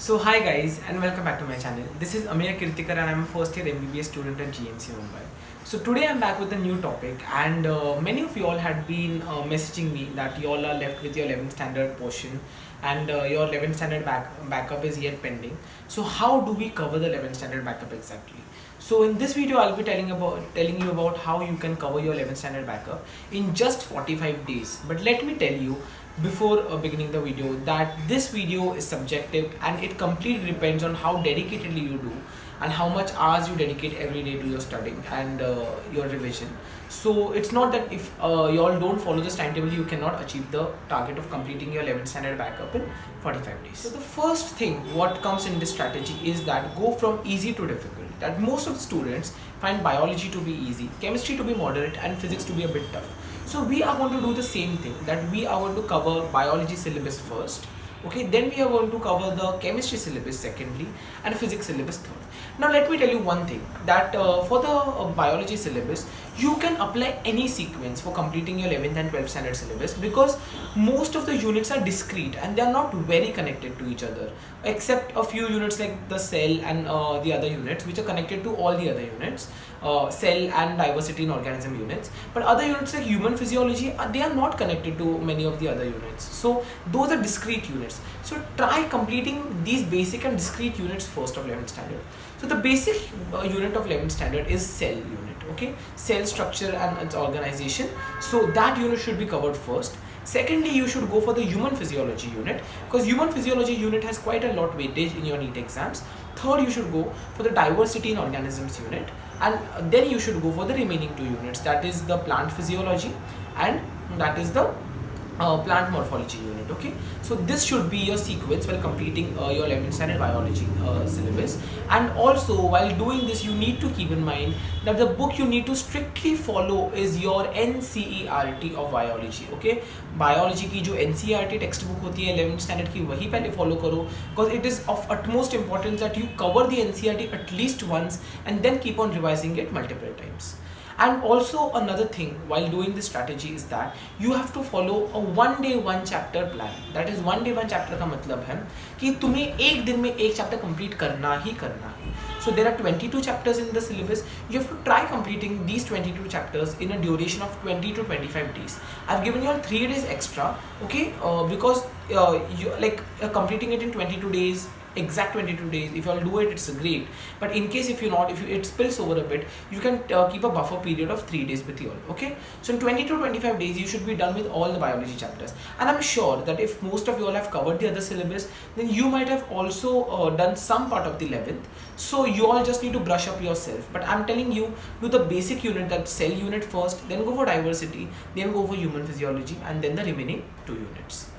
So hi guys and welcome back to my channel. This is Amir Kirtikar and I'm a first year MBBS student at GMC Mumbai. So today I'm back with a new topic and many of you all had been messaging me that you all are left with your 11th standard portion and your 11th standard backup is yet pending. So how do we cover the 11th standard backup exactly? So in this video I'll be telling you about how you can cover your 11th standard backup in just 45 days. But let me tell you before beginning the video that this video is subjective and it completely depends on how dedicatedly you do and how much hours you dedicate every day to your studying and your revision. So it's not that if you all don't follow this timetable you cannot achieve the target of completing your 11th standard backup in 45 days. So the first thing what comes in this strategy is that go from easy to difficult. That most of the students find biology to be easy, chemistry to be moderate and physics to be a bit tough. So we are going to do the same thing, that we are going to cover biology syllabus first, okay, then we are going to cover the chemistry syllabus secondly and physics syllabus third. Now let me tell you one thing, that for the biology syllabus you can apply any sequence for completing your 11th and 12th standard syllabus because most of the units are discrete and they are not very connected to each other, except a few units like the cell and the other units which are connected to all the other units, cell and diversity in organism units. But other units like human physiology, they are not connected to many of the other units. So those are discrete units. So try completing these basic and discrete units first of 11th standard. So the basic unit of 11th standard is cell unit, okay, cell structure and its organization. So that unit should be covered first. Secondly, you should go for the human physiology unit because human physiology unit has quite a lot weightage in your NEET exams. Third, you should go for the diversity in organisms unit, and then you should go for the remaining two units, that is the plant physiology and that is the plant morphology unit. Okay, so this should be your sequence while completing your 11th standard biology syllabus. And also while doing this you need to keep in mind that the book you need to strictly follow is your NCERT of biology. Okay, biology की जो NCERT text book होती है 11th standard की वही पहले follow करो, because it is of utmost importance that you cover the NCERT at least once and then keep on revising it multiple times. And also another thing while doing this strategy is that you have to follow a one day one chapter plan. That is one day one chapter का मतलब है कि तुम्हें एक दिन में एक chapter complete करना ही करना है. So there are 22 chapters in the syllabus. You have to try completing these 22 chapters in a duration of 20 to 25 days. I've given you all 3 days extra, okay, because you completing it in 22 days, exact 22 days. If you all do it, it's great. But in case if it spills over a bit, you can keep a buffer period of 3 days with you all. Okay, so in 20 to 25 days you should be done with all the biology chapters. And I'm sure that if most of you all have covered the other syllabus, then you might have also done some part of the 11th. So you all just need to brush up yourself. But I'm telling you, do the basic unit, that cell unit first, then go for diversity, then go for human physiology, and then the remaining 2 units.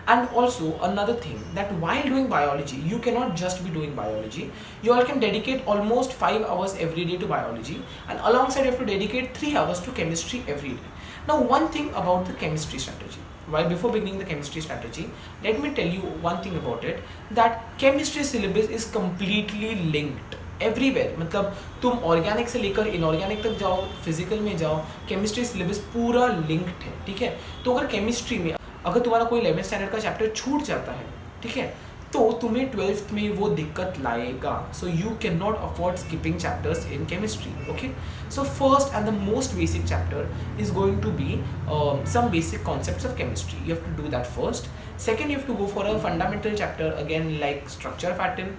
And also another thing, that while doing biology you cannot just be doing biology. You all can dedicate almost 5 hours every day to biology, and alongside you have to dedicate 3 hours to chemistry every day. Now one thing about the chemistry strategy, while before beginning the chemistry strategy, let me tell you one thing about it, that chemistry syllabus is completely linked everywhere. मतलब तुम organic से लेकर inorganic तक जाओ, physical में जाओ, chemistry syllabus पूरा linked है. ठीक है, तो अगर केमिस्ट्री में अगर तुम्हारा कोई 11th स्टैंडर्ड का चैप्टर छूट जाता है, ठीक है, तो तुम्हें 12th में वो दिक्कत लाएगा. So you can not afford skipping chapters in chemistry. Okay, so first and the most basic chapter is going to be some basic concepts of chemistry. You have to do that first. Second, you have to go for a fundamental chapter again like structure of atom.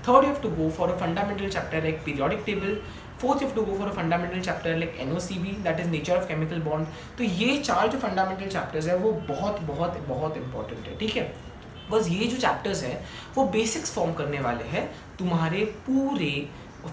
Third, you have to go for a fundamental chapter like periodic table. Fourth, you have to go for a fundamental chapter like NOCB, that is nature of chemical bond. तो ये 4 जो fundamental chapters है वो बहुत बहुत बहुत important है. ठीक है, बस ये जो chapters हैं वो basics form करने वाले हैं तुम्हारे पूरे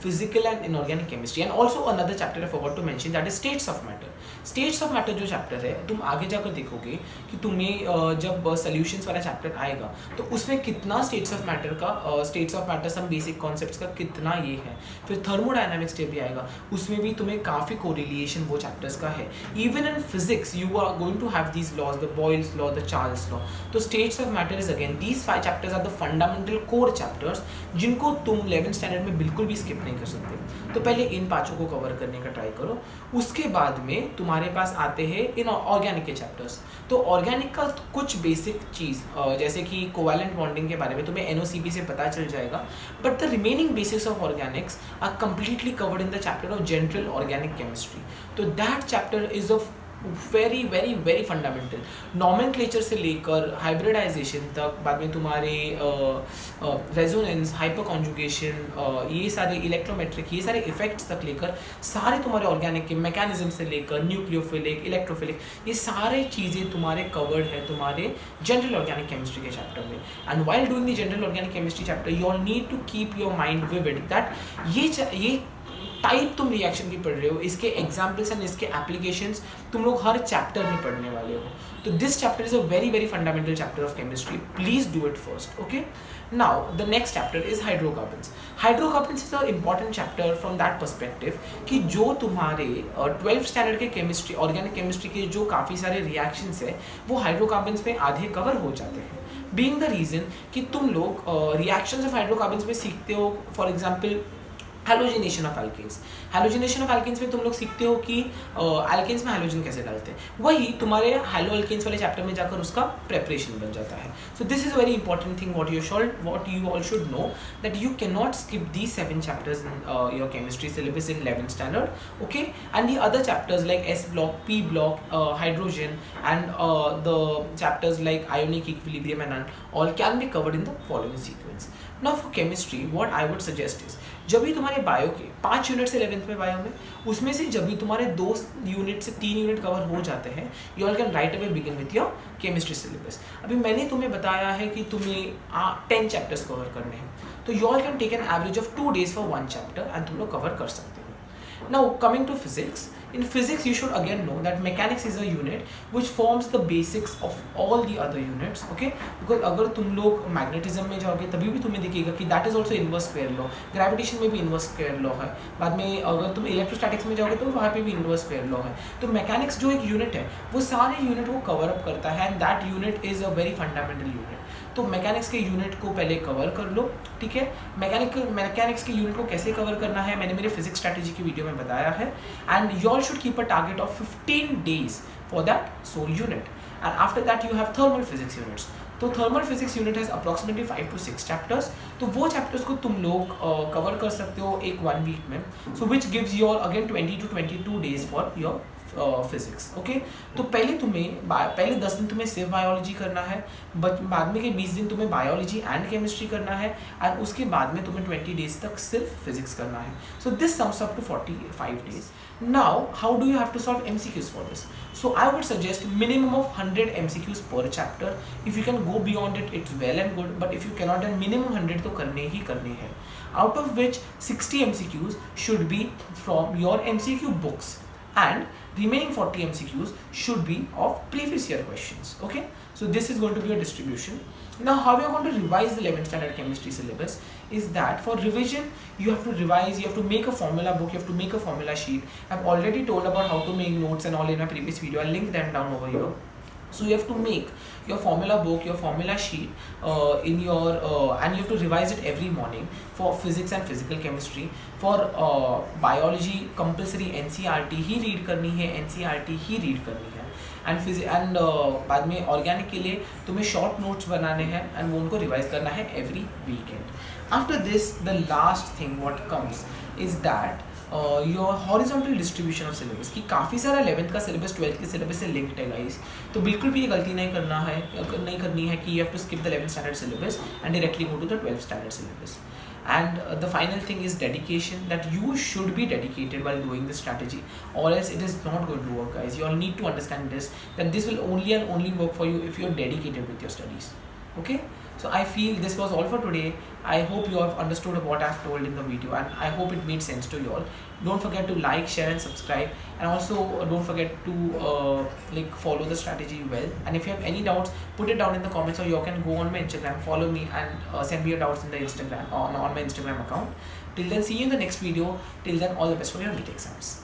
physical and inorganic chemistry. And also another chapter I forgot to mention, that is states of matter. States of matter जो चैप्टर है तुम आगे जाकर देखोगे कि तुम्हें जब सॉल्यूशंस वाला चैप्टर आएगा तो उसमें कितना स्टेट्स ऑफ मैटर का सम बेसिक कॉन्सेप्ट्स का कितना ये है. फिर थर्मोडायनामिक्स भी आएगा, उसमें भी तुम्हें काफ़ी कोरिलेशन वो चैप्टर्स का है. Even in physics you are going to have these laws, the Boyle's law, the Charles law. तो states of matter is again these 5 chapters are the fundamental core chapters जिनको तुम 11th स्टैंडर्ड में बिल्कुल भी skip skip नहीं कर सकते। तो पहले इन पांचों को कवर करने का ट्राई करो। उसके बाद में तुम्हारे पास आते हैं इन ऑर्गेनिक के चैप्टर्स। तो ऑर्गेनिक का कुछ बेसिक चीज़ जैसे कि कोवैलेंट बॉन्डिंग के बारे में तुम्हें NOCB से पता चल जाएगा, but the remaining basics of organics are completely covered in the chapter of general organic chemistry. तो that chapter is of very very very fundamental, nomenclature से लेकर हाइब्रिडाइजेशन तक, बाद में तुम्हारे रेजोनेंस, हाइपर कॉन्जुगेशन, ये सारे इलेक्ट्रोमेट्रिक, ये सारे इफेक्ट्स तक लेकर सारे तुम्हारे ऑर्गेनिक के मैकेनिज्म से लेकर न्यूक्लियोफिलिक, इलेक्ट्रोफिलिक, ये सारे चीज़ें तुम्हारे कवर्ड है तुम्हारे जनरल ऑर्गेनिक केमिस्ट्री के चैप्टर में। And while doing the general organic chemistry chapter you all need to keep your mind vivid that ये टाइप तुम रिएक्शन की पढ़ रहे हो, इसके एग्जाम्पल्स एंड इसके एप्लीकेशंस तुम लोग हर चैप्टर में पढ़ने वाले हो। तो this chapter is a very very fundamental chapter of chemistry, please do it first. Okay, now the next chapter is hydrocarbons. Hydrocarbons is a important chapter from that perspective कि जो तुम्हारे 12th स्टैंडर्ड के chemistry, organic chemistry के जो काफ़ी सारे reactions है वो हाइड्रोकार्बन्स में आधे कवर हो जाते हैं। बीइंग द रीजन कि तुम लोग रिएक्शंस ऑफ हाइड्रोकार्बन्स में सीखते हो, for example halogenation of alkanes. Halogenation of alkanes में तुम लोग सीखते हो कि एल्केन्स में हैलोजन कैसे डालते हैं, वही तुम्हारे हैलो एल्केन्स वाले चैप्टर में जाकर उसका प्रेपरेशन बन जाता है। So this is a very important thing what you all should know, that you can not skip these 7 chapters in your chemistry syllabus in 11th standard. Okay, and the other chapters like S block, P block, hydrogen and the chapters like ionic equilibrium and all can be covered in the following sequence. Now for chemistry what I would suggest is, जब भी तुम्हारे bio के 5 unit से 11th में bio में, उसमें से जब भी तुम्हारे 2 यूनिट से 3 यूनिट कवर हो जाते हैं, you all can write away begin with your chemistry syllabus. अभी मैंने तुम्हें बताया है कि तुम्हें 10 चैप्टर्स कवर करने हैं, तो you all can take an average of 2 days for 1 chapter and तुम लोग कवर कर सकते हो। Now coming to physics, in physics you should again know that mechanics is a unit which forms the basics of all the other units. Okay, because अगर तुम लोग magnetism में जाओगे तभी भी तुम्हें दिखेगा कि that is also inverse square law, gravitation में भी इनवर्स स्क्वायर लॉ है, बाद में अगर तुम इलेक्ट्रोस्टैटिक्स में जाओगे तो वहाँ पे भी इनवर्स स्क्वायर लॉ है। तो मैकेनिक्स जो एक यूनिट है वो सारे यूनिट को कवर अप करता है and that unit is a very fundamental unit. तो मैकेनिक्स के यूनिट को पहले कवर कर लो, ठीक है। मैकेनिक्स के यूनिट को कैसे कवर करना है मैंने मेरे फिजिक्स स्ट्रैटेजी की वीडियो में बताया है, and you all should keep a target of 15 days for that sole unit, and after that you have thermal physics units. तो thermal physics unit has approximately 5 to 6 chapters, तो वो chapters को तुम लोग कवर कर सकते हो एक 1 week में, so which gives you all again 20 to 22 days for your physics. Okay, तो पहले 10 दिन तुम्हें सिर्फ बायोलॉजी करना है, बाद में के 20 दिन तुम्हें बायोलॉजी एंड केमिस्ट्री करना है, एंड उसके बाद में तुम्हें 20 days तक सिर्फ फिजिक्स करना है। So this sums up to 45 days. Now how do you have to solve MCQs for this? So I would suggest minimum of 100 MCQs per chapter. If you can go beyond it, it's well and good, but if you cannot, then minimum 100 तो करने ही करने हैं, out of which 60 MCQs should be from your MCQ books and remaining 40 MCQs should be of previous year questions. Okay, so this is going to be a distribution. Now how we are going to revise the 11th standard chemistry syllabus is that for revision you have to revise, you have to make a formula book, you have to make a formula sheet. I've already told about how to make notes and all in my previous video. I'll link them down over here. So you have to make your formula book, your formula sheet in your and you have to revise it every morning for physics and physical chemistry. For biology compulsory NCERT he read करनी है, NCERT ही read करनी है, and बाद में organic के लिए तुम्हें short notes बनाने हैं एंड वो उनको रिवाइज करना है every weekend. After this the last thing what comes is that your horizontal distribution of syllabus, कि काफ़ी सारा 11th का सिलेबस 12th के सिलेबस से लिंक्ड है गाइस। तो बिल्कुल भी ये गलती नहीं करनी है कि you have to skip the 11th standard syllabus and directly go to the 12th standard syllabus. And the final thing is dedication, that you should be dedicated while doing this strategy, or else it is not going to work, guys. You all need to understand this, that this will only and only work for you if you are dedicated with your studies. Okay, so I feel this was all for today. I hope you have understood what I have told in the video, and I hope it made sense to you all. Don't forget to like, share and subscribe, and also don't forget to follow the strategy well. And if you have any doubts, put it down in the comments, or you can go on my Instagram, follow me and send me your doubts in the Instagram on my Instagram account. Till then, see you in the next video. Till then, all the best for your NEET exams.